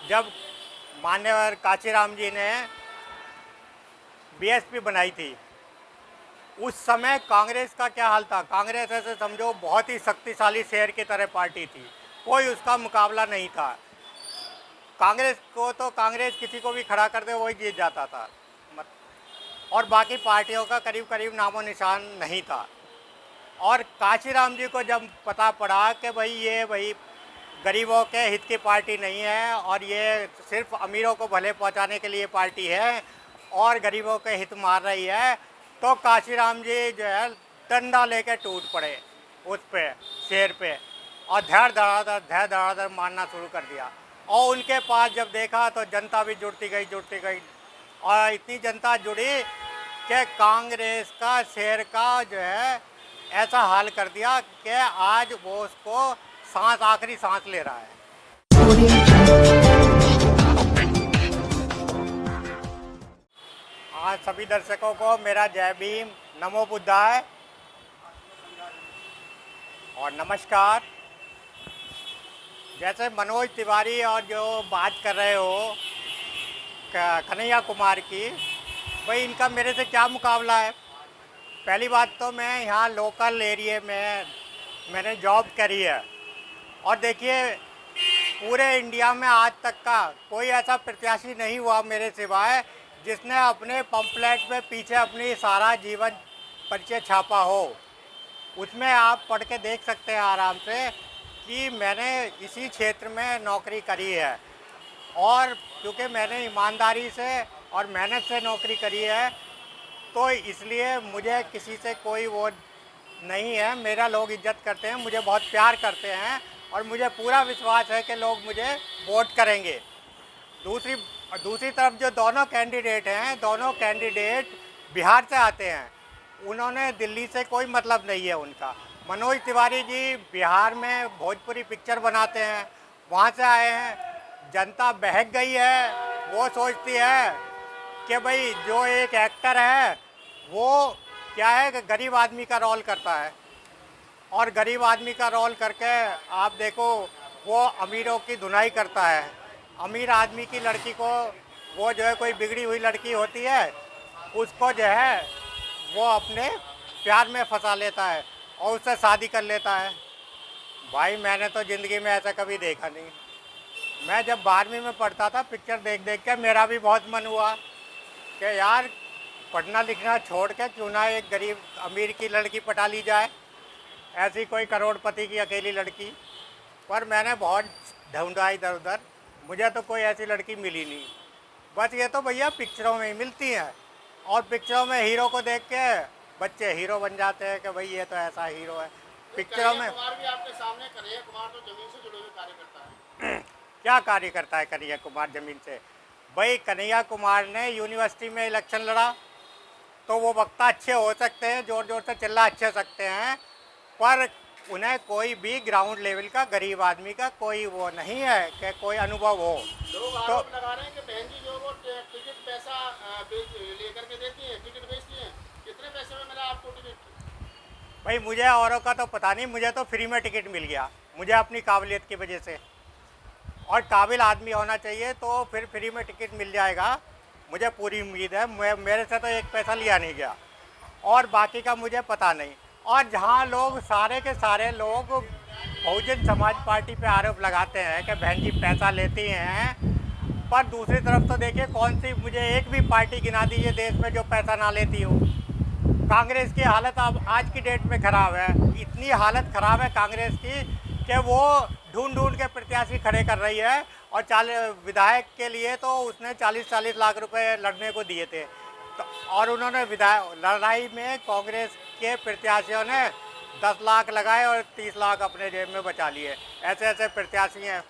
जब मान्यवर कांशीराम जी ने बीएसपी बनाई थी, उस समय कांग्रेस का क्या हाल था। कांग्रेस ऐसे समझो बहुत ही शक्तिशाली शेर की तरह पार्टी थी, कोई उसका मुकाबला नहीं था। कांग्रेस को तो कांग्रेस किसी को भी खड़ा कर दे वही जीत जाता था, और बाकी पार्टियों का करीब करीब नामो निशान नहीं था। और कांशीराम जी को जब पता पड़ा कि भाई गरीबों के हित की पार्टी नहीं है और ये सिर्फ अमीरों को भले पहुंचाने के लिए पार्टी है और गरीबों के हित मार रही है, तो कांशीराम जी जो है डंडा लेके टूट पड़े उस पे, शेर पे, और धड़ धड़ाधड़ मारना शुरू कर दिया। और उनके पास जब देखा तो जनता भी जुड़ती गई और इतनी जनता जुड़ी कि कांग्रेस का शेर का जो है ऐसा हाल कर दिया कि आज वो उसको आखिरी सांस ले रहा है। आज सभी दर्शकों को मेरा जय भीम, नमो बुद्धाय और नमस्कार। जैसे मनोज तिवारी और जो बात कर रहे हो कन्हैया कुमार की, भाई इनका मेरे से क्या मुकाबला है। पहली बात तो मैं यहाँ लोकल एरिया में मैंने जॉब करी है, और देखिए पूरे इंडिया में आज तक का कोई ऐसा प्रत्याशी नहीं हुआ मेरे सिवाय जिसने अपने पंपलेट में पीछे अपनी सारा जीवन परिचय छापा हो। उसमें आप पढ़ के देख सकते हैं आराम से कि मैंने इसी क्षेत्र में नौकरी करी है, और क्योंकि मैंने ईमानदारी से और मेहनत से नौकरी करी है तो इसलिए मुझे किसी से कोई वो नहीं है। मेरा लोग इज्जत करते हैं, मुझे बहुत प्यार करते हैं और मुझे पूरा विश्वास है कि लोग मुझे वोट करेंगे। दूसरी तरफ जो दोनों कैंडिडेट हैं, दोनों कैंडिडेट बिहार से आते हैं, उन्होंने दिल्ली से कोई मतलब नहीं है उनका। मनोज तिवारी जी बिहार में भोजपुरी पिक्चर बनाते हैं, वहाँ से आए हैं। जनता बहक गई है, वो सोचती है कि भाई जो एक एक्टर है वो क्या है कि गरीब आदमी का रोल करता है, और गरीब आदमी का रोल करके आप देखो वो अमीरों की धुनाई करता है। अमीर आदमी की लड़की को वो जो है कोई बिगड़ी हुई लड़की होती है उसको जो है वो अपने प्यार में फंसा लेता है और उससे शादी कर लेता है। भाई मैंने तो ज़िंदगी में ऐसा कभी देखा नहीं। मैं जब 12वीं में पढ़ता था पिक्चर देख देख के मेरा भी बहुत मन हुआ कि यार पढ़ना लिखना छोड़ के क्यों ना एक गरीब अमीर की लड़की पटा ली जाए, ऐसी कोई करोड़पति की अकेली लड़की। पर मैंने बहुत ढूंढा इधर उधर, मुझे तो कोई ऐसी लड़की मिली नहीं। बस ये तो भैया पिक्चरों में ही मिलती हैं, और पिक्चरों में हीरो को देख के बच्चे हीरो बन जाते हैं कि भाई ये तो ऐसा हीरो है। पिक्चरों में कुमार भी आपके सामने, कन्हैया कुमार तो जमीन से जुड़े हुए कार्य करता है। क्या कार्य करता है कन्हैया कुमार जमीन से? भाई कन्हैया कुमार ने यूनिवर्सिटी में इलेक्शन लड़ा, तो वो वक्ता अच्छे हो सकते हैं, ज़ोर ज़ोर से चिल्ला अच्छे सकते हैं, पर उन्हें कोई भी ग्राउंड लेवल का गरीब आदमी का कोई वो नहीं है कि कोई अनुभव हो। लोग आरोप लगा रहे हैं कि बहन जी जो वो टिकट पैसा लेकर के देती हैं, टिकट बेचती हैं। कितने पैसे में मिला आपको टिकट? भाई मुझे औरों का तो पता नहीं, मुझे तो फ्री में टिकट मिल गया, मुझे अपनी काबिलियत की वजह से। और काबिल आदमी होना चाहिए तो फिर फ्री में टिकट मिल जाएगा, मुझे पूरी उम्मीद है। मेरे से तो एक पैसा लिया नहीं गया, और बाकी का मुझे पता नहीं। और जहाँ लोग सारे के सारे लोग बहुजन समाज पार्टी पे आरोप लगाते हैं कि बहन जी पैसा लेती हैं, पर दूसरी तरफ तो देखिए कौन सी मुझे एक भी पार्टी गिना दीजिए देश में जो पैसा ना लेती हो। कांग्रेस की हालत अब आज की डेट में ख़राब है, इतनी हालत ख़राब है कांग्रेस की कि वो ढूंढ ढूंढ के प्रत्याशी खड़े कर रही है। और विधायक के लिए तो उसने 40-40 लाख रुपए लड़ने को दिए थे, तो और उन्होंने विधायक लड़ाई में कांग्रेस के प्रत्याशियों ने 10 लाख लगाए और 30 लाख अपने जेब में बचा लिए। ऐसे ऐसे प्रत्याशी हैं।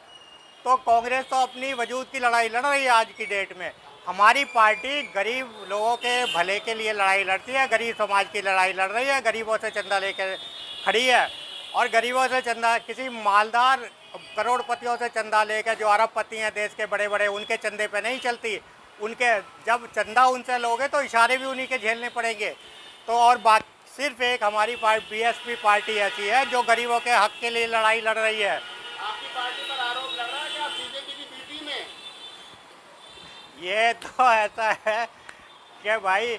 तो कांग्रेस तो अपनी वजूद की लड़ाई लड़ रही है आज की डेट में। हमारी पार्टी गरीब लोगों के भले के लिए लड़ाई लड़ती है, गरीब समाज की लड़ाई लड़ रही है, गरीबों से चंदा लेकर खड़ी है। और गरीबों से चंदा, किसी मालदार करोड़पतियों से चंदा लेकर, जो अरबपति हैं देश के बड़े बड़े, उनके चंदे पे नहीं चलती। उनके जब चंदा उनसे लोगे तो इशारे भी उन्हीं के झेलने पड़ेंगे। तो और बात सिर्फ एक हमारी बीएसपी पार्टी ऐसी है जो गरीबों के हक के लिए लड़ाई लड़ रही है। आपकी पार्टी पर आरोप लग रहा है कि आप बीजेपी की बी टीम में ये तो ऐसा है कि भाई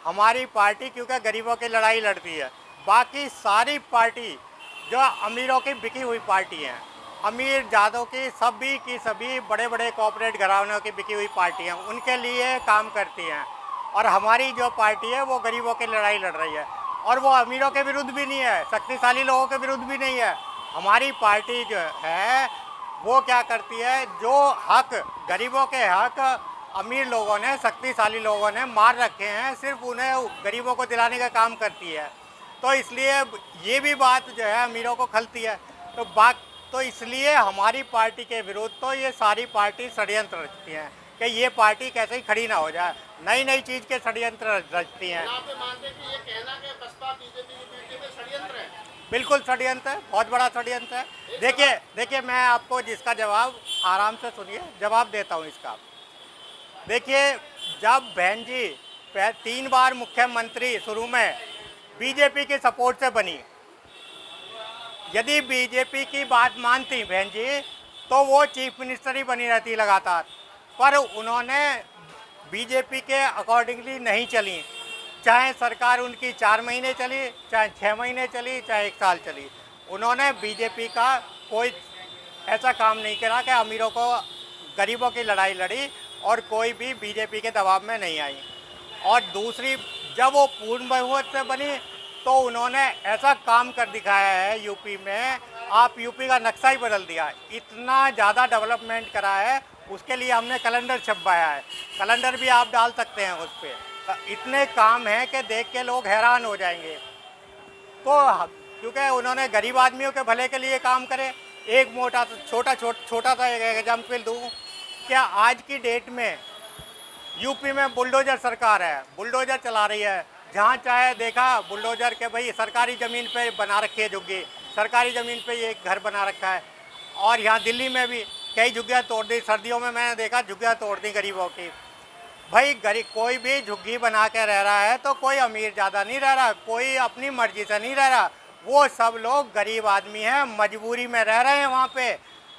हमारी पार्टी क्योंकि गरीबों की लड़ाई लड़ती है, बाकी सारी पार्टी जो अमीरों की बिकी हुई पार्टी हैं, अमीर जादों की सभी बड़े बड़े कॉर्पोरेट घरानों की बिकी हुई पार्टी हैं, उनके लिए काम करती हैं। और हमारी जो पार्टी है वो गरीबों की लड़ाई लड़ रही है, और वो अमीरों के विरुद्ध भी नहीं है, शक्तिशाली लोगों के विरुद्ध भी नहीं है। हमारी पार्टी जो है वो क्या करती है, जो हक गरीबों के हक अमीर लोगों ने, शक्तिशाली लोगों ने मार रखे हैं, सिर्फ उन्हें गरीबों को दिलाने का काम करती है। तो इसलिए ये भी बात जो है अमीरों को खलती है। तो इसलिए हमारी पार्टी के विरुद्ध तो ये सारी पार्टी षड्यंत्र रचती हैं कि ये पार्टी कैसे ही खड़ी ना हो जाए, नई नई चीज़ के षड्यंत्र रचती हैं। आप ये मानते हैं कि ये कहना कि बसपा बीजेपी की पीछे में षड्यंत्र है? बिल्कुल षड्यंत्र है, बहुत बड़ा षड्यंत्र है। देखिए मैं आपको जिसका जवाब, आराम से सुनिए, जवाब देता हूँ इसका। देखिए, जब बहन जी 3 बार मुख्यमंत्री शुरू में बीजेपी के सपोर्ट से बनी, यदि बीजेपी की बात मानती बहन जी तो वो चीफ मिनिस्टर ही बनी रहती लगातार, पर उन्होंने बीजेपी के अकॉर्डिंगली नहीं चली। चाहे सरकार उनकी 4 महीने चली, चाहे 6 महीने चली, चाहे 1 साल चली, उन्होंने बीजेपी का कोई ऐसा काम नहीं करा कि अमीरों को, गरीबों की लड़ाई लड़ी, और कोई भी बीजेपी के दबाव में नहीं आई। और दूसरी, जब वो पूर्ण बहुमत से बनी तो उन्होंने ऐसा काम कर दिखाया है यूपी में, आप यूपी का नक्शा ही बदल दिया, इतना ज़्यादा डेवलपमेंट करा है। उसके लिए हमने कैलेंडर छपवाया है, कैलेंडर भी आप डाल सकते हैं उस पर। इतने काम हैं कि देख के लोग हैरान हो जाएंगे। तो क्योंकि उन्होंने गरीब आदमियों के भले के लिए काम करे। एक छोटा सा एक एग्जाम्पल दूँ, क्या आज की डेट में यूपी में बुलडोजर सरकार है, बुलडोजर चला रही है, जहाँ चाहे देखा बुलडोजर के भाई सरकारी ज़मीन पे बना रखी है झुग्गी, सरकारी ज़मीन पे ये घर बना रखा है। और यहाँ दिल्ली में भी कई झुग्गियाँ तोड़ दी, सर्दियों में मैंने देखा झुग्गियाँ तोड़ दी गरीबों की। भाई गरीब कोई भी झुग्गी बना के रह रहा है तो कोई अमीर ज़्यादा नहीं रह रहा, कोई अपनी मर्जी से नहीं रह रहा, वो सब लोग गरीब आदमी हैं, मजबूरी में रह रहे हैं वहाँ पे,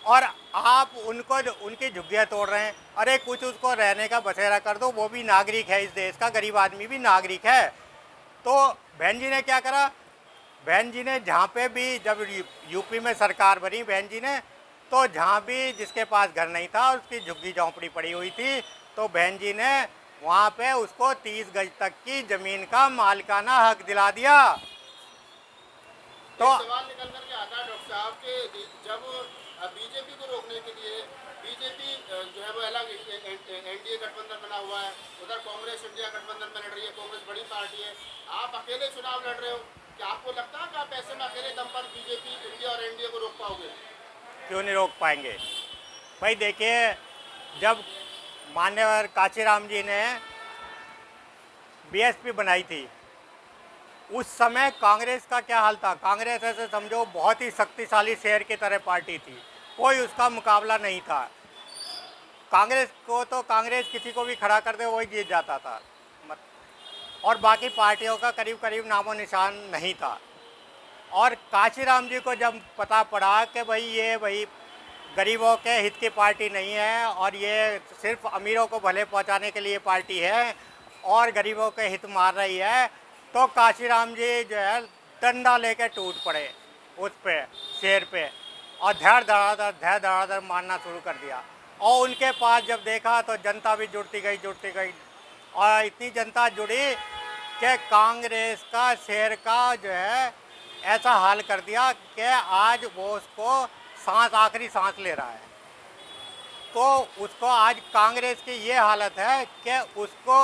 और आप उनको उनकी झुग्गियाँ तोड़ रहे हैं। अरे कुछ उसको रहने का बसेरा कर दो, वो भी नागरिक है इस देश का, गरीब आदमी भी नागरिक है। तो बहन जी ने क्या करा, बहन जी ने जहाँ पे भी, जब यूपी में सरकार बनी बहन जी ने, तो जहाँ भी जिसके पास घर नहीं था उसकी झुग्गी झोंपड़ी पड़ी हुई थी, तो बहन जी ने वहाँ पे उसको 30 गज तक की ज़मीन का मालिकाना हक दिला दिया। तो सवाल निकल कर के आता है डॉक्टर साहब के, जब बीजेपी को रोकने के लिए बीजेपी जो है वो अलग एनडीए गठबंधन बना हुआ है, उधर कांग्रेस इंडिया गठबंधन में लड़ रही है, कांग्रेस बड़ी पार्टी है, आप अकेले चुनाव लड़ रहे हो, क्या आपको लगता है कि आप ऐसे में अकेले दम पर बीजेपी, इंडिया और एनडीए को रोक पाओगे? क्यों नहीं रोक पाएंगे भाई। देखिए, जब मान्यवर कांशीराम जी ने बीएसपी बनाई थी, उस समय कांग्रेस का क्या हाल था। कांग्रेस ऐसे समझो बहुत ही शक्तिशाली शेर की तरह पार्टी थी, कोई उसका मुकाबला नहीं था। कांग्रेस को तो कांग्रेस किसी को भी खड़ा कर दे वही जीत जाता था, और बाकी पार्टियों का करीब करीब नामो निशान नहीं था। और कांशीराम जी को जब पता पड़ा कि भाई गरीबों के हित की पार्टी नहीं है, और ये सिर्फ अमीरों को भले पहुंचाने के लिए पार्टी है और गरीबों के हित मार रही है, तो कांशीराम जी जो है डंडा लेके टूट पड़े उस पे, शेर पे, और धड़ धड़ाधड़ मारना शुरू कर दिया। और उनके पास जब देखा तो जनता भी जुड़ती गई, और इतनी जनता जुड़ी कि कांग्रेस का शेर का जो है ऐसा हाल कर दिया कि आज वो उसको आखिरी सांस ले रहा है। तो उसको आज कांग्रेस की ये हालत है कि उसको,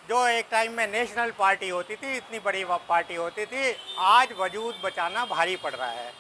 जो एक टाइम में नेशनल पार्टी होती थी, इतनी बड़ी पार्टी होती थी, आज वजूद बचाना भारी पड़ रहा है।